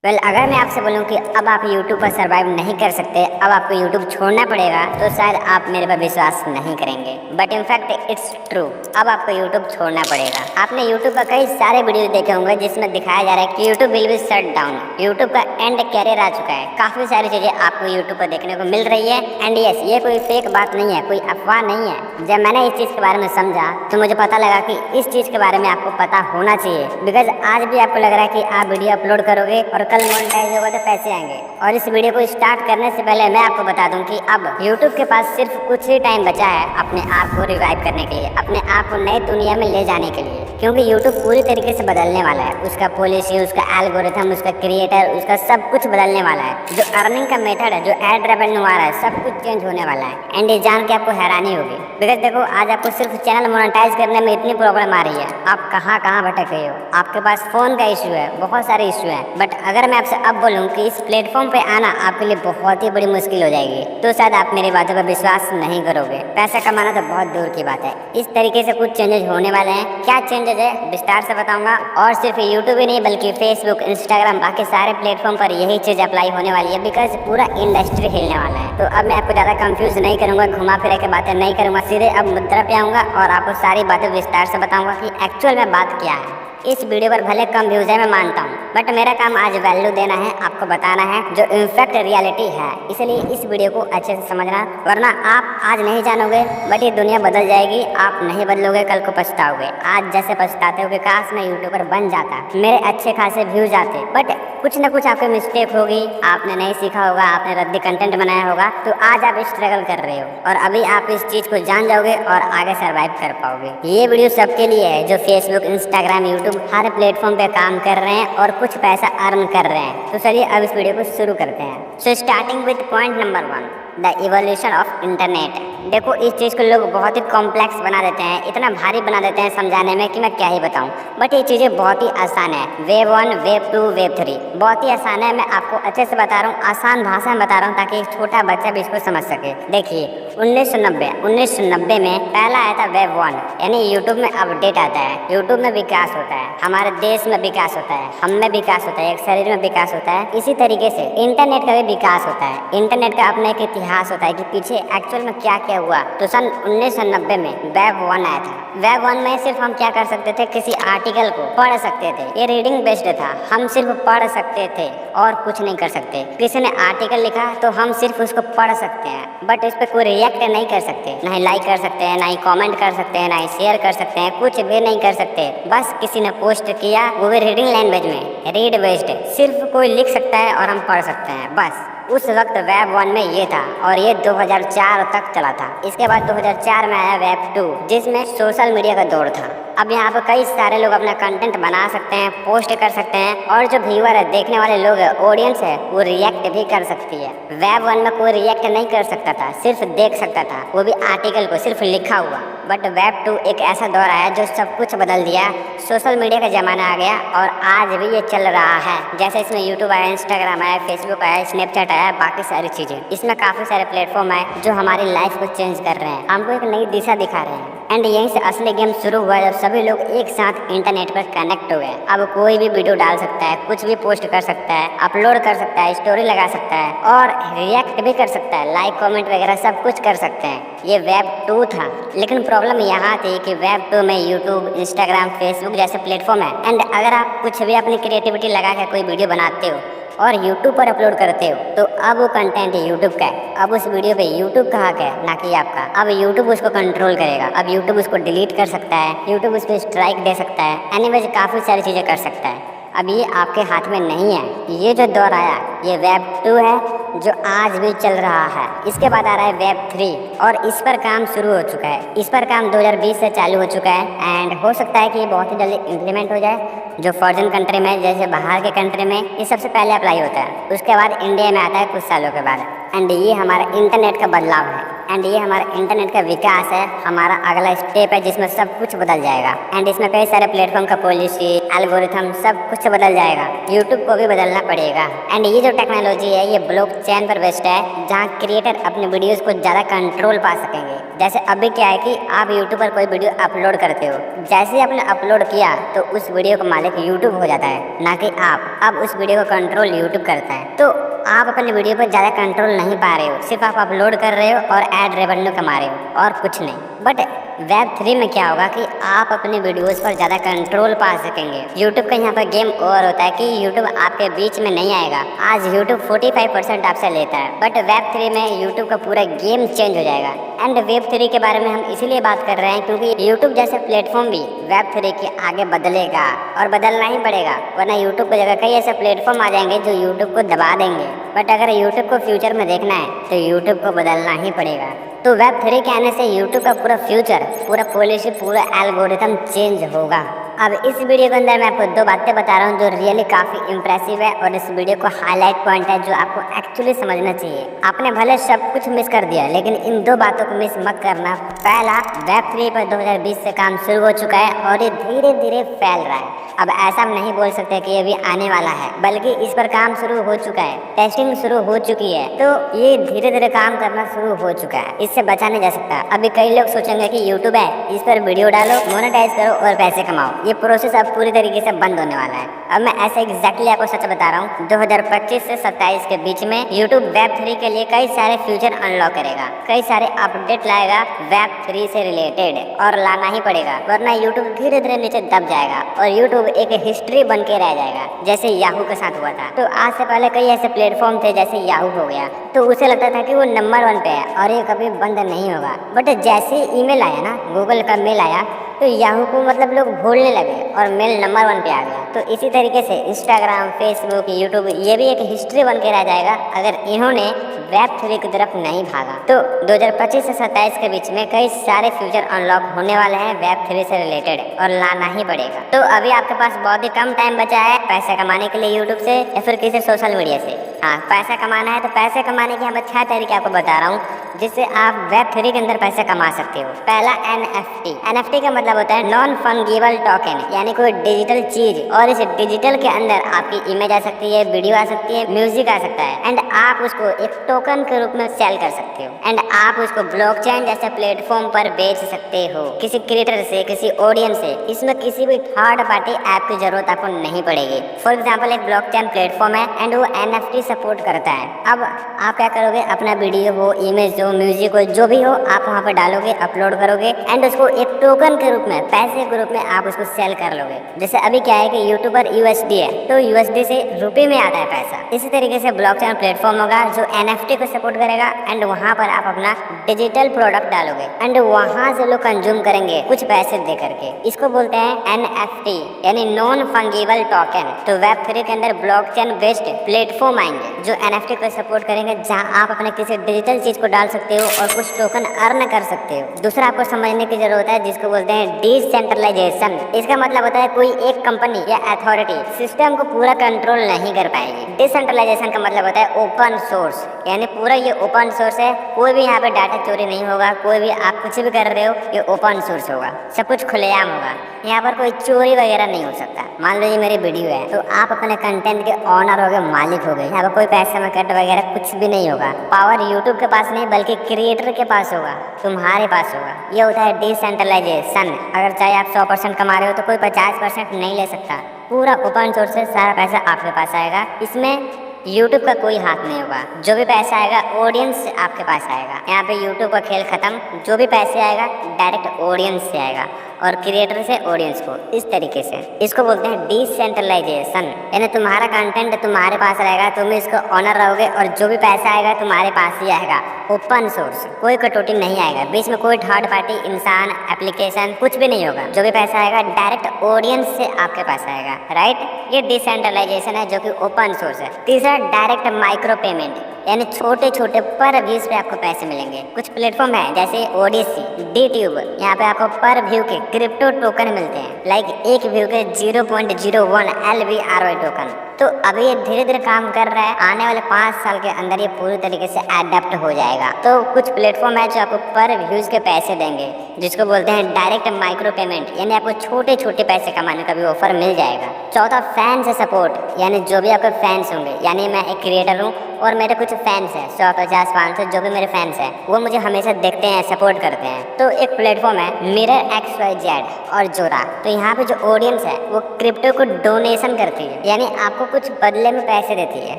अगर मैं आपसे बोलूं कि अब आप YouTube पर सर्वाइव नहीं कर सकते, अब आपको YouTube छोड़ना पड़ेगा, तो शायद आप मेरे पर विश्वास नहीं करेंगे। बट इनफैक्ट इट्स ट्रू, अब आपको YouTube छोड़ना पड़ेगा। आपने YouTube पर कई सारे वीडियो देखे होंगे जिसमें दिखाया जा रहा है कि YouTube will be shut down, YouTube का एंड कैरियर आ चुका है। काफी सारी चीजें आपको YouTube पर देखने को मिल रही है। एंड यस, ये कोई फेक बात नहीं है, कोई अफवाह नहीं है। जब मैंने इस चीज के बारे में समझा तो मुझे पता लगा कि इस चीज के बारे में आपको पता होना चाहिए। बिकॉज आज भी आपको लग रहा है कि आप वीडियो अपलोड करोगे और कल मोनेटाइज होगा तो पैसे आएंगे। और इस वीडियो को स्टार्ट करने से पहले मैं आपको बता दूं कि अब YouTube के पास सिर्फ कुछ ही टाइम बचा है अपने आप को रिवाइव करने के लिए, अपने आप को नई दुनिया में ले जाने के लिए। क्योंकि YouTube पूरी तरीके से बदलने वाला है, उसका पॉलिसी, उसका एल्गोरिथम, उसका क्रिएटर, उसका सब कुछ बदलने वाला है। जो अर्निंग का मेथड है, जो एड रेवेन्यू आ रहा है, सब कुछ चेंज होने वाला है। एंड ये जान के आपको हैरानी होगी। बिकॉज देखो, आज आपको सिर्फ चैनल मोनेटाइज करने में इतनी प्रॉब्लम आ रही है, आप कहाँ कहाँ भटक गए हो। आपके पास फोन का इशू है, बहुत सारे इशू है। बट अगर मैं आपसे अब बोलूं कि इस प्लेटफॉर्म पे आना आपके लिए बहुत ही बड़ी मुश्किल हो जाएगी, तो शायद आप मेरी बातों पर विश्वास नहीं करोगे। पैसा कमाना तो बहुत दूर की बात है। इस तरीके से कुछ चेंजेस होने वाले हैं। क्या चेंजेस है विस्तार से बताऊंगा। और सिर्फ यूट्यूब ही नहीं बल्कि फेसबुक, इंस्टाग्राम, बाकी सारे प्लेटफॉर्म पर यही चीज अप्लाई होने वाली है। बिकॉज पूरा इंडस्ट्री हिलने वाला है। तो अब मैं आपको ज्यादा कंफ्यूज नहीं करूंगा, घुमा फिरा के बातें नहीं करूंगा, सीधे अब मुद्दा पे आऊंगा और आपको सारी बातें विस्तार से बताऊंगा कि एक्चुअल में बात क्या है। इस वीडियो पर भले कम व्यूज है, मैं मानता हूँ, बट मेरा काम आज वैल्यू देना है, आपको बताना है जो इनफैक्ट रियलिटी है। इसलिए इस वीडियो को अच्छे से समझना, वरना आप आज नहीं जानोगे बट ये दुनिया बदल जाएगी। आप नहीं बदलोगे, कल को पछताओगे। आज जैसे पछताते हो कि काश मैं यूट्यूबर बन जाता, मेरे अच्छे खासे व्यूज आते, बट कुछ ना कुछ आपकी मिस्टेक होगी, आपने नहीं सीखा होगा, आपने रद्दी कंटेंट बनाया होगा, तो आज आप स्ट्रगल कर रहे हो। और अभी आप इस चीज को जान जाओगे और आगे सर्वाइव कर पाओगे। ये वीडियो सबके लिए है जो फेसबुक, इंस्टाग्राम, यूट्यूब हर प्लेटफॉर्म पे काम कर रहे हैं और कुछ पैसा अर्न कर रहे हैं। तो चलिए अब इस वीडियो को शुरू करते हैं। So starting with point number 1, the evolution of internet. देखो, इस चीज़ को लोग बहुत ही कॉम्प्लेक्स बना देते हैं, इतना भारी बना देते हैं समझाने में कि मैं क्या ही बताऊं। बट ये चीज़ें बहुत ही आसान है। वेव 1, वेव 2, वेव 3 बहुत ही आसान है। मैं आपको अच्छे से बता रहा हूँ, आसान भाषा में बता रहा हूँ ताकि एक छोटा बच्चा भी इसको समझ सके। देखिए, 1990 में पहला आया था वेव 1, यानी यूट्यूब में अपडेट आता है, यूट्यूब में विकास होता है, हमारे देश में विकास होता है, हम में विकास होता है, एक शरीर में विकास होता है। इसी तरीके से इंटरनेट का भी विकास होता है। इंटरनेट का अपना एक इतिहास होता है कि पीछे एक्चुअल में क्या क्या हुआ। तो सन 1990 में वेव 1 आया था। वेव 1 में सिर्फ हम क्या कर सकते थे, किसी आर्टिकल को पढ़ सकते थे। ये रीडिंग बेस्ड था, हम सिर्फ पढ़ सकते थे और कुछ नहीं कर सकते। किसी ने आर्टिकल लिखा तो हम सिर्फ उसको पढ़ सकते हैं, बट इस पर कोई रिएक्ट नहीं कर सकते, ना ही लाइक कर सकते हैं, ना ही कमेंट कर सकते हैं, ना ही शेयर कर सकते हैं, कुछ भी नहीं कर सकते। बस किसी ने पोस्ट किया, वो भी रीडिंग लैंग्वेज में, रीड बेस्ड, सिर्फ कोई लिख सकता है और हम पढ़ सकते हैं, बस। उस वक्त वेब 1 में ये था और ये 2004 तक चला था। इसके बाद 2004 में आया वेब 2, जिसमें सोशल मीडिया का दौर था। अब यहाँ पर कई सारे लोग अपना कंटेंट बना सकते हैं, पोस्ट कर सकते हैं, और जो व्यूअर है, देखने वाले लोग है, ऑडियंस है, वो रिएक्ट भी कर सकती है। वेब 1 में कोई रिएक्ट नहीं कर सकता था, सिर्फ देख सकता था, वो भी आर्टिकल को सिर्फ लिखा हुआ। बट वेब 2 एक ऐसा दौर आया जो सब कुछ बदल दिया। सोशल मीडिया का जमाना आ गया और आज भी ये चल रहा है। जैसे इसमें यूट्यूब आया, इंस्टाग्राम आया, फेसबुक आया, स्नैपचैट आया, बाकी सारी चीज़ें, इसमें काफ़ी सारे प्लेटफॉर्म आए जो हमारी लाइफ को चेंज कर रहे हैं, हमको एक नई दिशा दिखा रहे हैं। एंड यहीं से असली गेम शुरू हुआ जब सभी लोग एक साथ इंटरनेट पर कनेक्ट हो गए। अब कोई भी वीडियो डाल सकता है, कुछ भी पोस्ट कर सकता है, अपलोड कर सकता है, स्टोरी लगा सकता है और रिएक्ट भी कर सकता है, लाइक कमेंट वगैरह सब कुछ कर सकते हैं। ये वेब 2 था। लेकिन प्रॉब्लम यहाँ थी कि वेब 2 में यूट्यूब, इंस्टाग्राम, फेसबुक जैसे प्लेटफॉर्म है। एंड अगर आप कुछ भी अपनी क्रिएटिविटी लगा कर कोई वीडियो बनाते हो और YouTube पर अपलोड करते हो, तो अब वो कंटेंट YouTube का है। अब उस वीडियो पे YouTube का हक है, ना कि आपका। अब YouTube उसको कंट्रोल करेगा। अब YouTube उसको डिलीट कर सकता है, YouTube उस पर स्ट्राइक दे सकता है, एनीवेज काफ़ी सारी चीज़ें कर सकता है। अब ये आपके हाथ में नहीं है। ये जो दौर आया, ये वेब 2 है जो आज भी चल रहा है। इसके बाद आ रहा है वेब 3 और इस पर काम शुरू हो चुका है। इस पर काम 2020 से चालू हो चुका है एंड हो सकता है कि ये बहुत ही जल्दी इम्प्लीमेंट हो जाए। जो फॉरेन कंट्री में, जैसे बाहर के कंट्री में, ये सबसे पहले अप्लाई होता है। उसके बाद इंडिया में आता है कुछ सालों के बाद। एंड ये हमारा इंटरनेट का बदलाव है। एंड ये हमारा इंटरनेट का विकास है, हमारा अगला स्टेप है जिसमें सब कुछ बदल जाएगा। एंड इसमें कई सारे प्लेटफॉर्म का पॉलिसी, एल्गोरिथम सब कुछ बदल जाएगा। यूट्यूब को भी बदलना पड़ेगा। एंड ये जो टेक्नोलॉजी है ये ब्लॉकचेन पर बेस्ड है, जहाँ क्रिएटर अपने वीडियोस को ज़्यादा कंट्रोल पा सकेंगे। जैसे अभी क्या है कि आप यूट्यूब पर कोई वीडियो अपलोड करते हो, जैसे ही आपने अपलोड किया तो उस वीडियो का मालिक यूट्यूब हो जाता है, ना कि आप। अब उस वीडियो का कंट्रोल यूट्यूब करता है। तो आप अपने वीडियो पर ज़्यादा कंट्रोल नहीं पा रहे हो, सिर्फ आप अपलोड कर रहे हो और एड रेवेन्यू कमा रहे हो और कुछ नहीं। बट वेब 3 में क्या होगा कि आप अपने वीडियोस पर ज़्यादा कंट्रोल पा सकेंगे। यूट्यूब का यहाँ पर गेम ओवर होता है कि यूट्यूब आपके बीच में नहीं आएगा। आज यूट्यूब 45% आपसे लेता है, बट वेब 3 में यूट्यूब का पूरा गेम चेंज हो जाएगा। एंड वेब 3 के बारे में हम इसीलिए बात कर रहे हैं क्योंकि यूट्यूब जैसे प्लेटफॉर्म भी वेब 3 के आगे बदलेगा और बदलना ही पड़ेगा, वरना यूट्यूब की जगह कई ऐसे प्लेटफॉर्म आ जाएंगे जो यूट्यूब को दबा देंगे। बट अगर यूट्यूब को फ्यूचर में देखना है तो यूट्यूब को बदलना ही पड़ेगा। तो वेब 3 के आने से यूट्यूब का पूरा फ्यूचर, पूरा पॉलिसी, पूरा एल्गोरिथम चेंज होगा। अब इस वीडियो के अंदर मैं आपको दो बातें बता रहा हूँ जो रियली काफ़ी इंप्रेसिव है और इस वीडियो को हाईलाइट पॉइंट है जो आपको एक्चुअली समझना चाहिए। आपने भले सब कुछ मिस कर दिया लेकिन इन दो बातों को मिस मत करना। पहला, वेब 3 पर 2020 से काम शुरू हो चुका है और ये धीरे धीरे फैल रहा है। अब ऐसा हम नहीं बोल सकते कि ये भी आने वाला है, बल्कि इस पर काम शुरू हो चुका है, टेस्टिंग शुरू हो चुकी है। तो ये धीरे धीरे काम करना शुरू हो चुका है, इससे बचा नहीं जा सकता। अभी कई लोग सोचेंगे कि यूट्यूब है, इस पर वीडियो डालो, मोनेटाइज करो और पैसे कमाओ। ये प्रोसेस अब पूरी तरीके से बंद होने वाला है। अब मैं ऐसे एग्जैक्टली आपको सच बता रहा हूँ, 2025 से 27 के बीच में यूट्यूब वेब 3 के लिए कई सारे फ्यूचर अनलॉक करेगा, कई सारे अपडेट लाएगा वेब 3 से रिलेटेड, और लाना ही पड़ेगा, वरना यूट्यूब धीरे धीरे नीचे दब जाएगा और यूट्यूब एक हिस्ट्री बन के रह जाएगा, जैसे याहू के साथ हुआ था। तो आज से पहले कई ऐसे प्लेटफॉर्म थे जैसे याहू हो गया, तो उसे लगता था कि वो नंबर 1 पे है और ये कभी बंद नहीं होगा। बट जैसे ईमेल आया ना, गूगल का मेल आया, तो याहू को मतलब लोग भूलने लगे और मेल नंबर 1 पे आ गया। तो इसी तरीके से इंस्टाग्राम, फेसबुक, यूट्यूब ये भी एक हिस्ट्री बन के रह जाएगा अगर इन्होंने वेब 3 की तरफ नहीं भागा। तो 2025 से 27 के बीच में कई सारे फ्यूचर अनलॉक होने वाले हैं वेब 3 से रिलेटेड और लाना ही पड़ेगा। तो अभी आपके पास बहुत ही कम टाइम बचा है पैसा कमाने के लिए यूट्यूब से या फिर किसी सोशल मीडिया से। हाँ, पैसा कमाना है तो पैसे कमाने के यहाँ 6 तरीके आपको बता रहा हूँ जिससे आप वेब 3 के अंदर पैसे कमा सकते हो। पहला, NFT। NFT का मतलब होता है नॉन फंगिबल टोकन, यानी कोई डिजिटल चीज, और इस डिजिटल के अंदर आपकी इमेज आ सकती है, वीडियो आ सकती है, म्यूजिक आ सकता है, एंड आप उसको एक टोकन के रूप में सेल कर सकते हो। एंड आप उसको ब्लॉकचेन जैसे प्लेटफॉर्म पर बेच सकते हो, किसी क्रिएटर से, किसी ऑडियंस से। इसमें किसी भी थर्ड पार्टी ऐप की जरूरत आपको नहीं पड़ेगी। फॉर एग्जाम्पल, एक ब्लॉकचेन प्लेटफॉर्म है एंड वो NFT सपोर्ट करता है। अब आप क्या करोगे, अपना वीडियो हो, इमेज हो, म्यूजिक हो, जो भी हो, आप वहाँ पर डालोगे, अपलोड करोगे एंड उसको एक टोकन के रूप में, पैसे के रूप में आप उसको सेल कर लोगे। जैसे अभी क्या है कि यूट्यूब पर USD है, तो USD से रुपये में आता है पैसा। इसी तरीके से ब्लॉकचेन प्लेटफॉर्म होगा जो NFT को सपोर्ट करेगा एंड वहाँ पर आप अपना डिजिटल प्रोडक्ट डालोगे एंड वहाँ से लोग कंज्यूम करेंगे कुछ पैसे दे करके। इसको बोलते हैं NFT, यानी नॉन फंगिबल टोकन। तो वेब 3 के अंदर ब्लॉकचेन बेस्ड प्लेटफॉर्म आएंगे जो NFT को सपोर्ट करेंगे, जहाँ आप अपने किसी डिजिटल चीज को डाल सकते हो और कुछ टोकन अर्न कर सकते हो। दूसरा आपको समझने की जरूरत है जिसको बोलते हैं डिसेंट्रलाइजेशन। इसका मतलब होता है कोई एक कंपनी या अथॉरिटी सिस्टम को पूरा कंट्रोल नहीं कर पाएगी। डिसेंट्रलाइजेशन का मतलब होता है ओपन सोर्स, यानी पूरा ये ओपन सोर्स है, कोई भी यहाँ पे डाटा चोरी नहीं होगा, कोई भी आप कुछ भी कर रहे हो ये ओपन सोर्स होगा, सब कुछ खुलेआम होगा, यहाँ पर कोई चोरी वगैरह नहीं हो सकता। मान लो ये मेरी वीडियो है तो आप अपने कंटेंट के ऑनर हो गए, मालिक हो गए, यहाँ पर कोई पैसे में कट वगैरह कुछ भी नहीं होगा। पावर यूट्यूब के पास नहीं बल्कि क्रिएटर के पास होगा, तुम्हारे पास होगा। ये होता है डिसेंट्रलाइजेशन। अगर चाहे आप 100% कमा रहे हो तो कोई 50% नहीं ले सकता, पूरा ओपन सोर्स से सारा पैसा आपके पास आएगा। इसमें यूट्यूब का कोई हाथ नहीं होगा, जो भी पैसा आएगा ऑडियंस से आपके पास आएगा। यहाँ पे यूट्यूब का खेल खत्म, जो भी पैसे आएगा डायरेक्ट ऑडियंस से आएगा और क्रिएटर से ऑडियंस को। इस तरीके से इसको बोलते हैं डिसेंट्रलाइजेशन, यानी तुम्हारा कंटेंट तुम्हारे पास रहेगा, तुम इसको ऑनर रहोगे और जो भी पैसा आएगा तुम्हारे पास ही आएगा। ओपन सोर्स, कोई कटौती नहीं आएगा, बीच में कोई थर्ड पार्टी, इंसान, एप्लीकेशन कुछ भी नहीं होगा। जो भी पैसा आएगा डायरेक्ट ऑडियंस से आपके पास आएगा, राइट। ये डिसेंट्रलाइजेशन है जो कि ओपन सोर्स है। तीसरा, डायरेक्ट माइक्रो पेमेंट, यानी छोटे छोटे पर व्यूज पे आपको पैसे मिलेंगे। कुछ प्लेटफॉर्म है जैसे ओडिसी, DTube, यहाँ पे आपको पर व्यू के क्रिप्टो टोकन मिलते हैं, लाइक एक व्यू के 0.01 LBRY टोकन। तो अभी ये धीरे धीरे काम कर रहा है, आने वाले 5 साल के अंदर ये पूरी तरीके से एडेप्ट हो जाएगा। तो कुछ प्लेटफॉर्म है जो आपको पर व्यूज के पैसे देंगे, जिसको बोलते हैं डायरेक्ट माइक्रो पेमेंट, यानी आपको छोटे छोटे पैसे कमाने का भी ऑफर मिल जाएगा। चौथा, फैन से सपोर्ट, यानी जो भी आपके फैंस होंगे, यानी मैं एक क्रिएटर हूँ और मेरे कुछ फैंस हैं 100, 50, 500 जो भी मेरे फैंस हैं वो मुझे हमेशा देखते हैं, सपोर्ट करते हैं। तो एक प्लेटफॉर्म है मिरर XYZ और जोरा। तो यहाँ पे जो ऑडियंस है वो क्रिप्टो को डोनेशन करती है, यानी आपको कुछ बदले में पैसे देती है।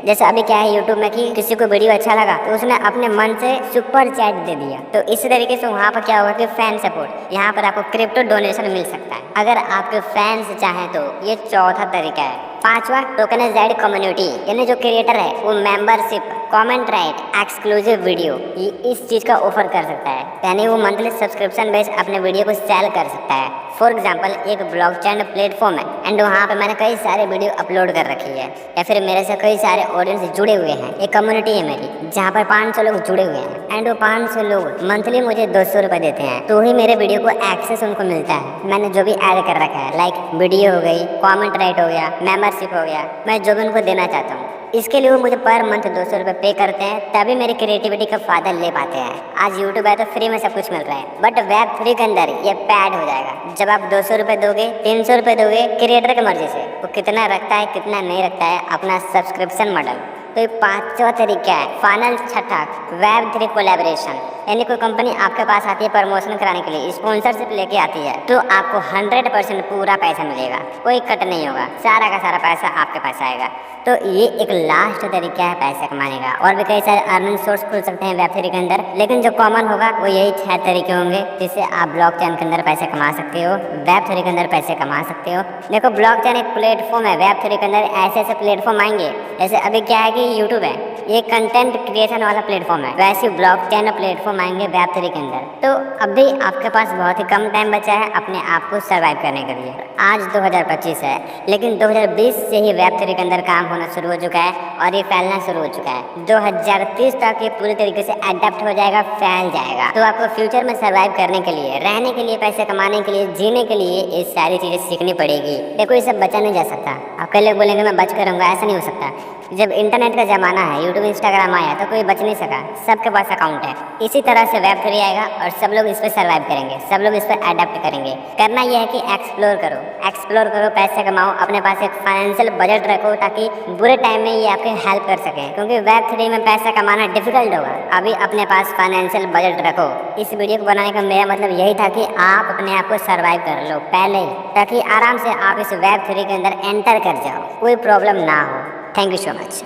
जैसे अभी क्या है यूट्यूब में कि किसी को वीडियो अच्छा लगा तो उसने अपने मन से सुपर चैट दे दिया, तो इसी तरीके से वहाँ पर क्या होगा कि फैन सपोर्ट, यहाँ पर आपको क्रिप्टो डोनेशन मिल सकता है अगर आपके फैंस चाहें तो। ये चौथा तरीका है। पांचवा, टोकनाइज्ड कम्युनिटी, यानी जो क्रिएटर है वो membership, comment right, exclusive video, ये इस चीज़ का ऑफर कर सकता है, यानी वो मंथली सब्सक्रिप्शन बेस अपने वीडियो को सेल कर सकता है। फॉर एग्जांपल एक ब्लॉकचेन प्लेटफॉर्म है एंड वहाँ पे मैंने कई सारे वीडियो अपलोड कर रखी है, या फिर मेरे से कई सारे ऑडियंस जुड़े हुए हैं। एक कम्युनिटी है मेरी जहाँ पर 500 लोग जुड़े हुए हैं एंड वो 500 लोग मंथली मुझे 200 रुपये देते हैं, तो ही मेरे वीडियो को एक्सेस उनको मिलता है। मैंने जो भी ऐड कर रखा है, लाइक वीडियो हो गई, कॉमेंट राइट हो गया, मेंबरशिप हो गया, मैं जो भी उनको देना चाहता हूँ, इसके लिए वो मुझे पर मंथ 200 रुपये पे करते हैं, तभी मेरी क्रिएटिविटी का फायदा ले पाते हैं। आज यूट्यूब है तो फ्री में सब कुछ मिल रहा है, बट Web3 के अंदर ये पैड हो जाएगा। जब आप 200 रुपये दोगे, 300 रुपये दोगे, क्रिएटर की मर्जी से वो कितना रखता है कितना नहीं रखता है अपना सब्सक्रिप्शन मॉडल। तो ये पांचवा तरीका है। फाइनल छठा, Web3 कोलैबोरेशन, यानी कोई कंपनी आपके पास आती है प्रमोशन कराने के लिए, स्पॉन्सरशिप लेके आती है, तो आपको 100% पूरा पैसा मिलेगा, कोई कट नहीं होगा, सारा का सारा पैसा आपके पास आएगा। तो ये एक लास्ट तरीका है पैसे कमाने का। और भी कई सारे अर्निंग सोर्स खुल सकते हैं Web3 के अंदर, लेकिन जो कॉमन होगा वो यही 6 तरीके होंगे जिससे आप ब्लॉकचेन के अंदर पैसे कमा सकते हो, Web3 के अंदर पैसे कमा सकते हो। देखो ब्लॉकचेन एक प्लेटफॉर्म है, Web3 के अंदर ऐसे ऐसे प्लेटफॉर्म आएंगे। जैसे अभी क्या है कि यूट्यूब है, ये कंटेंट क्रिएशन वाला प्लेटफॉर्म है, वैसे ब्लॉकचेन प्लेटफॉर्म आएंगे Web3 के अंदर। तो अभी आपके पास बहुत ही कम टाइम बचा है अपने आप को सर्वाइव करने के लिए। आज 2025 है, लेकिन 2020 से ही Web3 के अंदर काम होना शुरू हो चुका है और ये फैलना शुरू हो चुका है। 2030 तक ये पूरी तरीके से अडेप्ट हो जाएगा, फैल जाएगा। तो आपको फ्यूचर में सर्वाइव करने के लिए, रहने के लिए, पैसे कमाने के लिए, जीने के लिए ये सारी चीज़ें सीखनी पड़ेगी। देखो ये सब बचा नहीं जा सकता। आप कई लोग बोलेंगे मैं बच कर रहूँगा, ऐसा नहीं हो सकता। जब इंटरनेट का ज़माना है, यूट्यूब इंस्टाग्राम आया तो कोई बच नहीं सका, सबके पास अकाउंट है। इसी तरह से Web3 आएगा और सब लोग इस पर सर्वाइव करेंगे, सब लोग इस पर अडेप्ट करेंगे। करना यह है कि एक्सप्लोर करो, पैसे कमाओ, अपने पास एक फाइनेंशियल बजट रखो ताकि बुरे टाइम में ये आपके हेल्प कर सके, क्योंकि Web3 में पैसा कमाना डिफिकल्ट होगा। अभी अपने पास फाइनेंशियल बजट रखो। इस वीडियो को बनाने का मेरा मतलब यही था कि आप अपने आप को सर्वाइव कर लो पहले ही, ताकि आराम से आप इस Web3 के अंदर एंटर कर जाओ, कोई प्रॉब्लम ना हो। Thank you so much.